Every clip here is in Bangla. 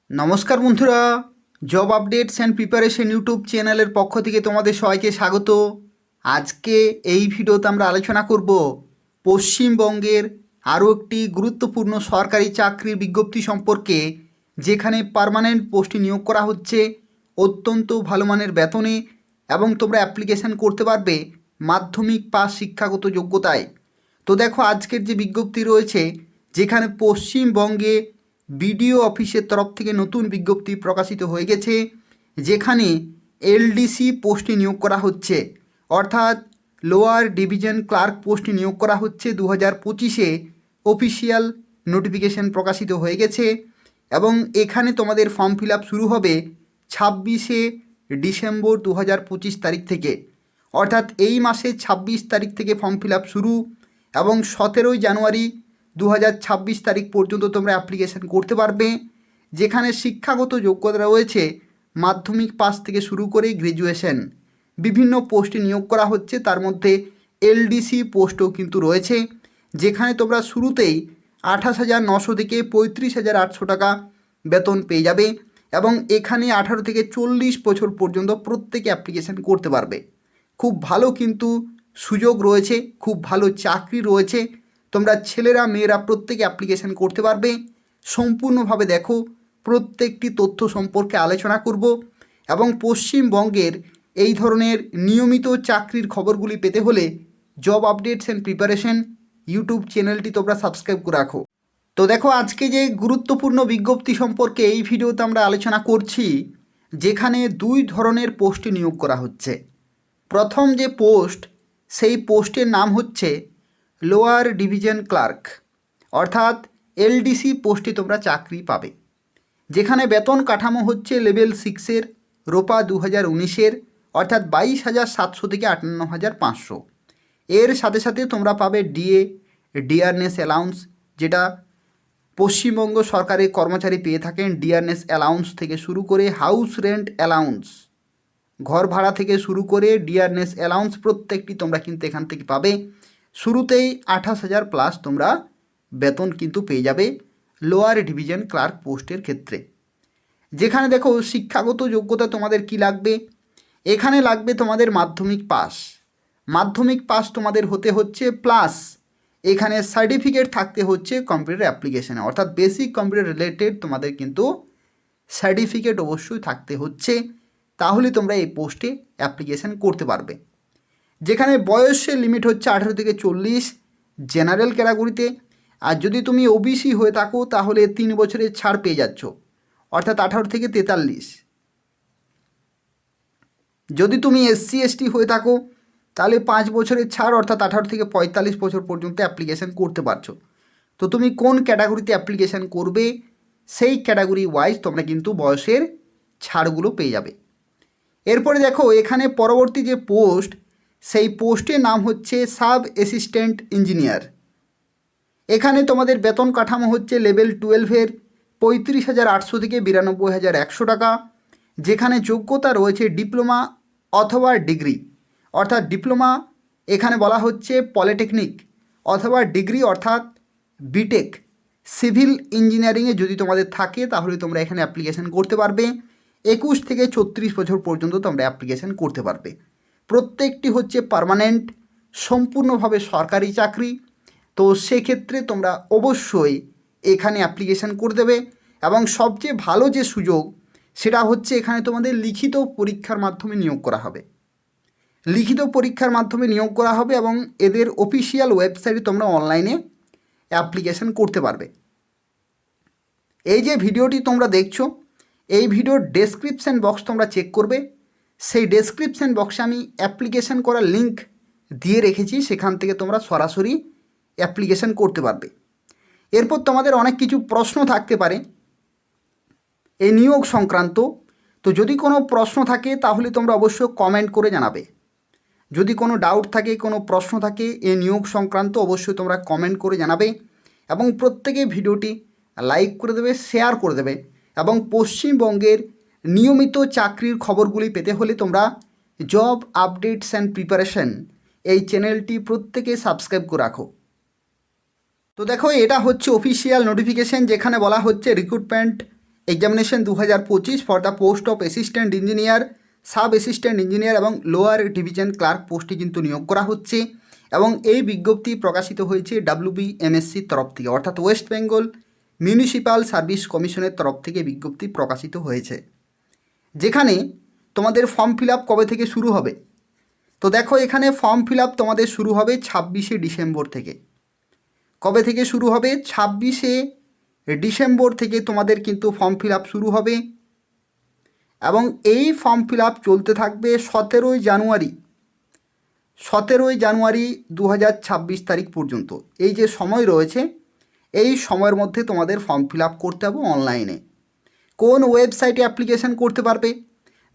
নমস্কার বন্ধুরা, job updates and preparation YouTube চ্যানেলের পক্ষ থেকে তোমাদের সবাইকে স্বাগত। আজকে এই ভিডিওতে আমরা আলোচনা করব পশ্চিমবঙ্গের আরও একটি গুরুত্বপূর্ণ সরকারি চাকরির বিজ্ঞপ্তি সম্পর্কে, যেখানে পার্মানেন্ট পোস্টে নিয়োগ করা হচ্ছে অত্যন্ত ভালো মানের বেতনে, এবং তোমরা অ্যাপ্লিকেশান করতে পারবে মাধ্যমিক পাস শিক্ষাগত যোগ্যতায়। তো দেখো, আজকের যে বিজ্ঞপ্তি রয়েছে, যেখানে পশ্চিমবঙ্গে বিডিও অফিসের তরফ থেকে নতুন বিজ্ঞপ্তি প্রকাশিত হয়ে গেছে, যেখানে এলডিসি পোস্টে নিয়োগ করা হচ্ছে, অর্থাৎ লোয়ার ডিভিশন ক্লার্ক পোস্টে নিয়োগ করা হচ্ছে। 2025-এ অফিসিয়াল নোটিফিকেশন প্রকাশিত হয়ে গেছে এবং এখানে তোমাদের ফর্ম ফিল আপ শুরু হবে 26শে ডিসেম্বর 2025 তারিখ থেকে, অর্থাৎ এই মাসে 26 তারিখ থেকে ফর্ম ফিল আপ শুরু এবং 17ই জানুয়ারি 2026 তারিখ পর্যন্ত তোমরা অ্যাপ্লিকেশান করতে পারবে। যেখানে শিক্ষাগত যোগ্যতা রয়েছে মাধ্যমিক পাস থেকে শুরু করে গ্র্যাজুয়েশন। বিভিন্ন পোস্টে নিয়োগ করা হচ্ছে, তার মধ্যে এলডিসি পোস্টও কিন্তু রয়েছে, যেখানে তোমরা শুরুতেই 28,900 থেকে 35,800 টাকা বেতন পেয়ে যাবে এবং এখানে 18 থেকে 40 বছর পর্যন্ত প্রত্যেকে অ্যাপ্লিকেশান করতে পারবে। খুব ভালো কিন্তু সুযোগ রয়েছে, খুব ভালো চাকরি রয়েছে। তোমরা ছেলেরা মেয়েরা প্রত্যেকে অ্যাপ্লিকেশান করতে পারবে। সম্পূর্ণভাবে দেখো, প্রত্যেকটি তথ্য সম্পর্কে আলোচনা করব এবং পশ্চিমবঙ্গের এই ধরনের নিয়মিত চাকরির খবরগুলি পেতে হলে job updates and preparation YouTube চ্যানেলটি তোমরা সাবস্ক্রাইব করে রাখো। তো দেখো, আজকে যে গুরুত্বপূর্ণ বিজ্ঞপ্তি সম্পর্কে এই ভিডিওতে আমরা আলোচনা করছি, যেখানে দুই ধরনের পোস্টে নিয়োগ করা হচ্ছে। প্রথম যে পোস্ট, সেই পোস্টের নাম হচ্ছে লোয়ার ডিভিশন ক্লার্ক, অর্থাৎ এলডিসি পোস্টে তোমরা চাকরি পাবে, যেখানে বেতন কাঠামো হচ্ছে লেভেল 6-এর রোপা 2019-এর, অর্থাৎ 22,700 থেকে 58,500। এর সাথে সাথে তোমরা পাবে ডিএ, ডিয়ারনেস অ্যালাউন্স, যেটা পশ্চিমবঙ্গ সরকারের কর্মচারী পেয়ে থাকেন। ডিয়ারনেস অ্যালাউন্স থেকে শুরু করে হাউস রেন্ট অ্যালাউন্স, ঘর ভাড়া থেকে শুরু করে ডিয়ারনেস অ্যালাউন্স প্রত্যেকটি তোমরা কিন্তু এখান থেকে পাবে। শুরুতেই 28,000 প্লাস তোমরা বেতন কিন্তু পেয়ে যাবে লোয়ার ডিভিশন ক্লার্ক পোস্টের ক্ষেত্রে। যেখানে দেখো, শিক্ষাগত যোগ্যতা তোমাদের কি লাগবে, এখানে লাগবে তোমাদের মাধ্যমিক পাস। মাধ্যমিক পাস তোমাদের হতে হচ্ছে, প্লাস এখানে সার্টিফিকেট থাকতে হচ্ছে কম্পিউটার অ্যাপ্লিকেশানে, অর্থাৎ বেসিক কম্পিউটার রিলেটেড তোমাদের কিন্তু সার্টিফিকেট অবশ্যই থাকতে হচ্ছে, তাহলে তোমরা এই পোস্টে অ্যাপ্লিকেশান করতে পারবে। যেখানে বয়সের লিমিট হচ্ছে 18 থেকে 40 জেনারেল ক্যাটাগরিতে, আর যদি তুমি ওবিসি হয়ে থাকো তাহলে 3 বছরের ছাড় পেয়ে যাচ্ছ, অর্থাৎ 18 থেকে 43। যদি তুমি এসসি এসটি হয়ে থাকো তাহলে 5 বছরের ছাড়, অর্থাৎ 18 থেকে 45 বছর পর্যন্ত অ্যাপ্লিকেশান করতে পারছো। তো তুমি কোন ক্যাটাগরিতে অ্যাপ্লিকেশান করবে, সেই ক্যাটাগরি ওয়াইজ তোমরা কিন্তু বয়সের ছাড়গুলো পেয়ে যাবে। এরপরে দেখো, এখানে পরবর্তী যে পোস্ট, সেই পোস্টের নাম হচ্ছে সাব অ্যাসিস্ট্যান্ট ইঞ্জিনিয়ার। এখানে তোমাদের বেতন কাঠামো হচ্ছে লেভেল 12-এর 35,800 থেকে 92,100 টাকা, যেখানে যোগ্যতা রয়েছে ডিপ্লোমা অথবা ডিগ্রি, অর্থাৎ ডিপ্লোমা এখানে বলা হচ্ছে পলিটেকনিক, অথবা ডিগ্রি অর্থাৎ বিটেক সিভিল ইঞ্জিনিয়ারিংয়ে যদি তোমাদের থাকে তাহলে তোমরা এখানে অ্যাপ্লিকেশান করতে পারবে। 21 থেকে 34 বছর পর্যন্ত তোমরা অ্যাপ্লিকেশান করতে পারবে। প্রত্যেকটি হচ্ছে পার্মানেন্ট, সম্পূর্ণভাবে সরকারি চাকরি। তো সেক্ষেত্রে তোমরা অবশ্যই এখানে অ্যাপ্লিকেশান করে দেবে এবং সবচেয়ে ভালো যে সুযোগ, সেটা হচ্ছে এখানে তোমাদের লিখিত পরীক্ষার মাধ্যমে নিয়োগ করা হবে। লিখিত পরীক্ষার মাধ্যমে নিয়োগ করা হবে এবং এদের অফিসিয়াল ওয়েবসাইটে তোমরা অনলাইনে অ্যাপ্লিকেশান করতে পারবে। এই যে ভিডিওটি তোমরা দেখছো, এই ভিডিওর ডেসক্রিপশান বক্স তোমরা চেক করবে। সেই ডেসক্রিপশান বক্সে আমি অ্যাপ্লিকেশান করার লিঙ্ক দিয়ে রেখেছি, সেখান থেকে তোমরা সরাসরি অ্যাপ্লিকেশান করতে পারবে। এরপর তোমাদের অনেক কিছু প্রশ্ন থাকতে পারে এই নিয়োগ সংক্রান্ত। তো যদি কোনো প্রশ্ন থাকে তাহলে তোমরা অবশ্যই কমেন্ট করে জানাবে। যদি কোনো ডাউট থাকে, কোনো প্রশ্ন থাকে এই নিয়োগ সংক্রান্ত, অবশ্যই তোমরা কমেন্ট করে জানাবে এবং প্রত্যেকে ভিডিওটি লাইক করে দেবে, শেয়ার করে দেবে। এবং পশ্চিমবঙ্গের নিয়মিত চাকরির খবরগুলি পেতে হলে তোমরা জব আপডেটস অ্যান্ড প্রিপারেশন এই চ্যানেলটি প্রত্যেকে সাবস্ক্রাইব করে রাখো। তো দেখো, এটা হচ্ছে অফিসিয়াল নোটিফিকেশান, যেখানে বলা হচ্ছে recruitment examination 2025 for the post of assistant engineer, sub assistant engineer এবং লোয়ার ডিভিশন ক্লার্ক পোস্টে কিন্তু নিয়োগ করা হচ্ছে। এবং এই বিজ্ঞপ্তি প্রকাশিত হয়েছে WBMSCর তরফ থেকে, অর্থাৎ ওয়েস্ট বেঙ্গল মিউনিসিপ্যাল সার্ভিস কমিশনের তরফ থেকে বিজ্ঞপ্তি প্রকাশিত হয়েছে, যেখানে তোমাদের ফর্ম ফিল আপ কবে থেকে শুরু হবে। তো দেখো এখানে ফর্ম ফিল আপ তোমাদের শুরু হবে 26শে ডিসেম্বর থেকে। কবে থেকে শুরু হবে? 26শে ডিসেম্বর থেকে তোমাদের কিন্তু ফর্ম ফিল আপ শুরু হবে এবং এই ফর্ম ফিল আপ চলতে থাকবে 17ই জানুয়ারি 2026 তারিখ পর্যন্ত। এই যে সময় রয়েছে, এই সময়ের মধ্যে তোমাদের ফর্ম ফিল আপ করতে হবে অনলাইনে। কোন ওয়েবসাইটে অ্যাপ্লিকেশান করতে পারবে?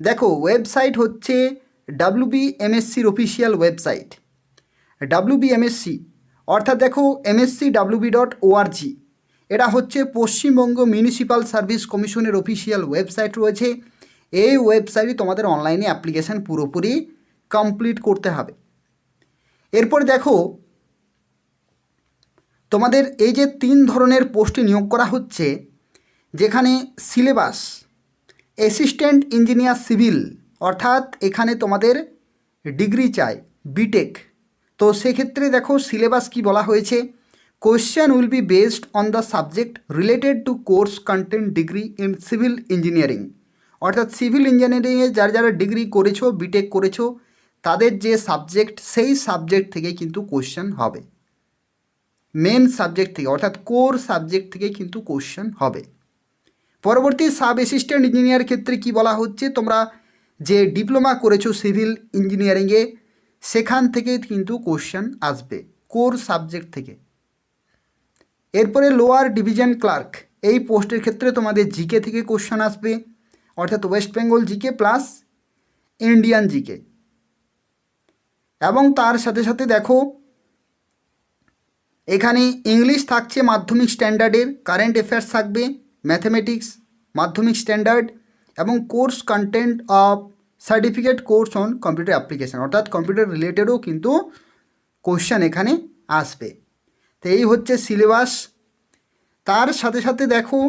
দেখো ওয়েবসাইট হচ্ছে WBMSCর অফিসিয়াল ওয়েবসাইট। WBMSC অর্থাৎ দেখো mscwb.org, এটা হচ্ছে পশ্চিমবঙ্গ মিউনিসিপ্যাল সার্ভিস কমিশনের অফিসিয়াল ওয়েবসাইট রয়েছে। এই ওয়েবসাইটে তোমাদের অনলাইনে অ্যাপ্লিকেশান পুরোপুরি কমপ্লিট করতে হবে। এরপর দেখো তোমাদের এই যে 3 ধরনের পোস্টে নিয়োগ করা হচ্ছে, যেখানে সিলেবাস অ্যাসিস্ট্যান্ট ইঞ্জিনিয়ার সিভিল, অর্থাৎ এখানে তোমাদের ডিগ্রি চাই বিটেক। তো সেক্ষেত্রে দেখো সিলেবাস কি বলা হয়েছে, question will be based on the subject related to course content degree in civil engineering, অর্থাৎ সিভিল ইঞ্জিনিয়ারিংয়ে যারা ডিগ্রি করেছো, বিটেক করেছো, তাদের যে সাবজেক্ট, সেই সাবজেক্ট থেকে কিন্তু কোয়েশ্চেন হবে। মেন সাবজেক্ট থেকে অর্থাৎ কোর সাবজেক্ট থেকে কিন্তু কোয়েশ্চেন হবে। পরবর্তী সাব অ্যাসিস্ট্যান্ট ইঞ্জিনিয়ার ক্ষেত্রে কি বলা হচ্ছে, তোমরা যে ডিপ্লোমা করেছো সিভিল ইঞ্জিনিয়ারিংয়ে, সেখান থেকে কিন্তু কোয়েশ্চেন আসবে কোর সাবজেক্ট থেকে। এরপরে লোয়ার ডিভিশন ক্লার্ক, এই পোস্টের ক্ষেত্রে তোমাদের জিকে থেকে কোয়েশ্চেন আসবে, অর্থাৎ West Bengal GK plus Indian GK. এবং তার সাথে সাথে দেখো এখানে ইংলিশ থাকছে মাধ্যমিক স্ট্যান্ডার্ডের, কারেন্ট অ্যাফেয়ার্স থাকবে, ম্যাথমেটিক্স মাধ্যমিক স্ট্যান্ডার্ড এবং course content of certificate course on computer application, অর্থাৎ কম্পিউটার রিলেটেডও কিন্তু কোশ্চেন এখানে আসবে। তো এই হচ্ছে সিলেবাস। তার সাথে সাথে দেখো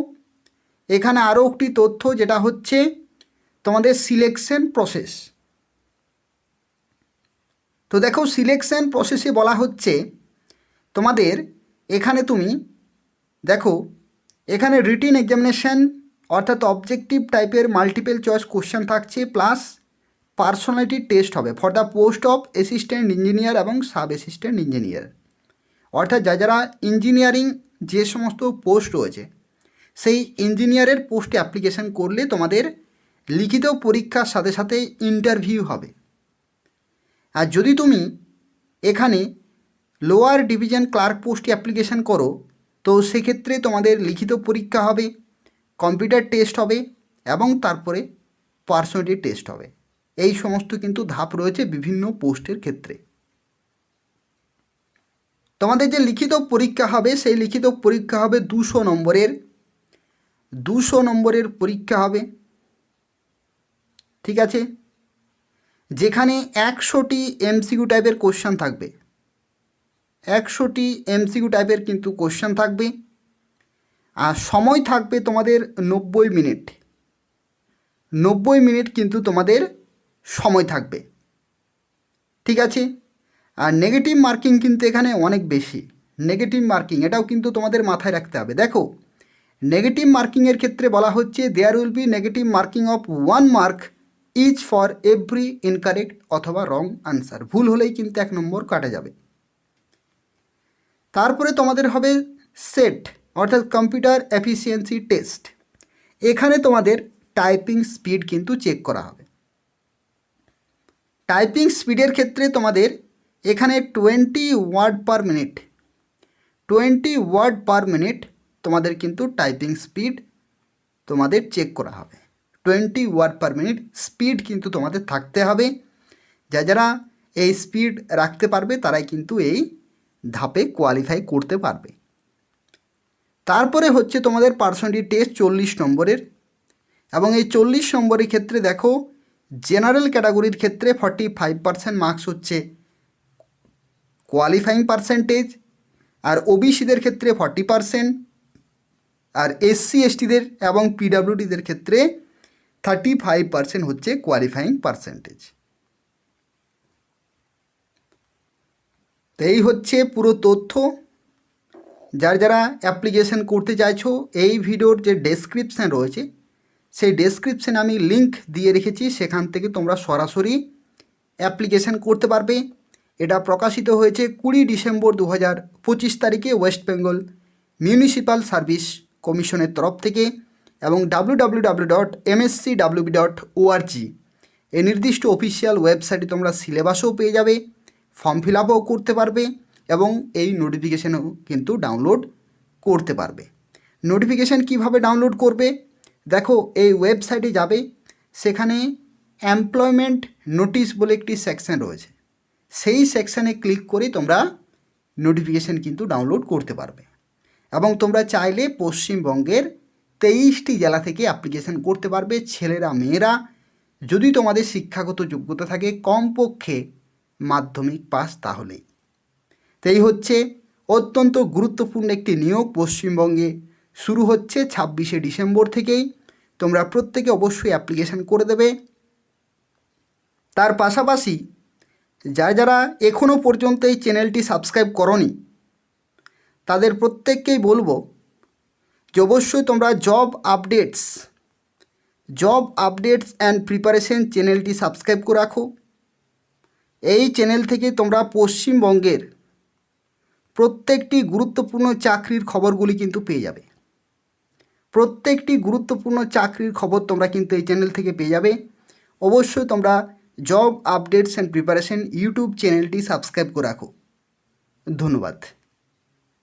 এখানে আরও একটি তথ্য, যেটা হচ্ছে তোমাদের সিলেকশন প্রসেস। তো দেখো সিলেকশন প্রসেসে বলা হচ্ছে তোমাদের এখানে তুমি দেখো এখানে রিটিন এক্সামিনেশান, অর্থাৎ অবজেক্টিভ টাইপের মাল্টিপল চয়েস কোশ্চেন থাকছে, প্লাস পার্সোনালিটি টেস্ট হবে for the post of assistant engineer এবং সাব অ্যাসিস্ট্যান্ট ইঞ্জিনিয়ার, অর্থাৎ যারা ইঞ্জিনিয়ারিং যে সমস্ত পোস্ট রয়েছে, সেই ইঞ্জিনিয়ারের পোস্টে অ্যাপ্লিকেশান করলে তোমাদের লিখিত পরীক্ষার সাথে সাথে ইন্টারভিউ হবে। আর যদি তুমি এখানে লোয়ার ডিভিশন ক্লার্ক পোস্টে অ্যাপ্লিকেশান করো, তো সেক্ষেত্রে তোমাদের লিখিত পরীক্ষা হবে, কম্পিউটার টেস্ট হবে এবং তারপরে পার্সোনালিটি টেস্ট হবে। এই সমস্ত কিন্তু ধাপ রয়েছে বিভিন্ন পোস্টের ক্ষেত্রে। তোমাদের যে লিখিত পরীক্ষা হবে, সেই লিখিত পরীক্ষা হবে 200 নম্বরের পরীক্ষা হবে, ঠিক আছে, যেখানে 100টি এমসিকিউ টাইপের কোশ্চেন থাকবে, 100টি এমসিকিউ টাইপের কিন্তু কোশ্চেন থাকবে। আর সময় থাকবে তোমাদের 90 মিনিট, 90 মিনিট কিন্তু তোমাদের সময় থাকবে, ঠিক আছে। আর নেগেটিভ মার্কিং কিন্তু এখানে অনেক বেশি, নেগেটিভ মার্কিং এটাও কিন্তু তোমাদের মাথায় রাখতে হবে। দেখো নেগেটিভ মার্কিংয়ের ক্ষেত্রে বলা হচ্ছে there will be negative marking of 1 mark each for every incorrect অথবা রং আনসার, ভুল হলেই কিন্তু 1 নম্বর কাটা যাবে। তারপরে তোমাদের হবে সেট, অর্থাৎ কম্পিউটার এফিসিয়েন্সি টেস্ট। এখানে তোমাদের টাইপিং স্পিড কিন্তু চেক করা হবে। টাইপিং স্পিডের ক্ষেত্রে তোমাদের এখানে 20 ওয়ার্ড পার মিনিট তোমাদের কিন্তু টাইপিং স্পিড তোমাদের চেক করা হবে। 20 ওয়ার্ড পার মিনিট স্পিড কিন্তু তোমাদের থাকতে হবে। যারা এই স্পিড রাখতে পারবে তারাই কিন্তু এই ধাপে কোয়ালিফাই করতে পারবে। তারপরে হচ্ছে তোমাদের পার্সোনালিটি টেস্ট 40 নম্বরের, এবং এই 40 নম্বরের ক্ষেত্রে দেখো জেনারেল ক্যাটাগরির ক্ষেত্রে 45% মার্কস হচ্ছে কোয়ালিফাইং পার্সেন্টেজ, আর ওবিসিদের ক্ষেত্রে 40%, আর এসসি এসটিদের এবং পিডাব্লিউডিদের ক্ষেত্রে 35% হচ্ছে কোয়ালিফাইং পার্সেন্টেজ। তো এই হচ্ছে পুরো তথ্য। যারা অ্যাপ্লিকেশন করতে চাইছো, এই ভিডিওর যে ডেসক্রিপশান রয়েছে সেই ডেসক্রিপশানে আমি লিংক দিয়ে রেখেছি, সেখান থেকে তোমরা সরাসরি অ্যাপ্লিকেশন করতে পারবে। এটা প্রকাশিত হয়েছে 20 ডিসেম্বর 2025 তারিখে ওয়েস্ট বেঙ্গল মিউনিসিপ্যাল সার্ভিস কমিশনের তরফ থেকে, এবং www.mscwb.org এই নির্দিষ্ট অফিসিয়াল ওয়েবসাইটে তোমরা সিলেবাসও পেয়ে যাবে, ফর্ম ফিল আপও করতে পারবে এবং এই নোটিফিকেশানও কিন্তু ডাউনলোড করতে পারবে। নোটিফিকেশান কিভাবে ডাউনলোড করবে? দেখো, এই ওয়েবসাইটে যাবে, সেখানে এমপ্লয়মেন্ট নোটিশ বলে একটি সেকশন রয়েছে, সেই সেকশানে ক্লিক করে তোমরা নোটিফিকেশান কিন্তু ডাউনলোড করতে পারবে। এবং তোমরা চাইলে পশ্চিমবঙ্গের 23টি জেলা থেকে অ্যাপ্লিকেশান করতে পারবে, ছেলেরা মেয়েরা, যদি তোমাদের শিক্ষাগত যোগ্যতা থাকে কমপক্ষে মাধ্যমিক পাস তাহলেই। তো এই হচ্ছে অত্যন্ত গুরুত্বপূর্ণ একটি নিয়োগ, পশ্চিমবঙ্গে শুরু হচ্ছে 26শে ডিসেম্বর থেকেই। তোমরা প্রত্যেকে অবশ্যই অ্যাপ্লিকেশান করে দেবে। তার পাশাপাশি যারা এখনও পর্যন্ত এই চ্যানেলটি সাবস্ক্রাইব করোনি, তাদের প্রত্যেককেই বলবো যে অবশ্যই তোমরা জব আপডেটস অ্যান্ড প্রিপারেশন চ্যানেলটি সাবস্ক্রাইব করে রাখো। এই চ্যানেল থেকে তোমরা পশ্চিমবঙ্গের প্রত্যেকটি গুরুত্বপূর্ণ চাকরির খবরগুলি কিন্তু পেয়ে যাবে। প্রত্যেকটি গুরুত্বপূর্ণ চাকরির খবর তোমরা কিন্তু এই চ্যানেল থেকে পেয়ে যাবে। অবশ্যই তোমরা job updates and preparation YouTube চ্যানেলটি সাবস্ক্রাইব করে রাখো। ধন্যবাদ।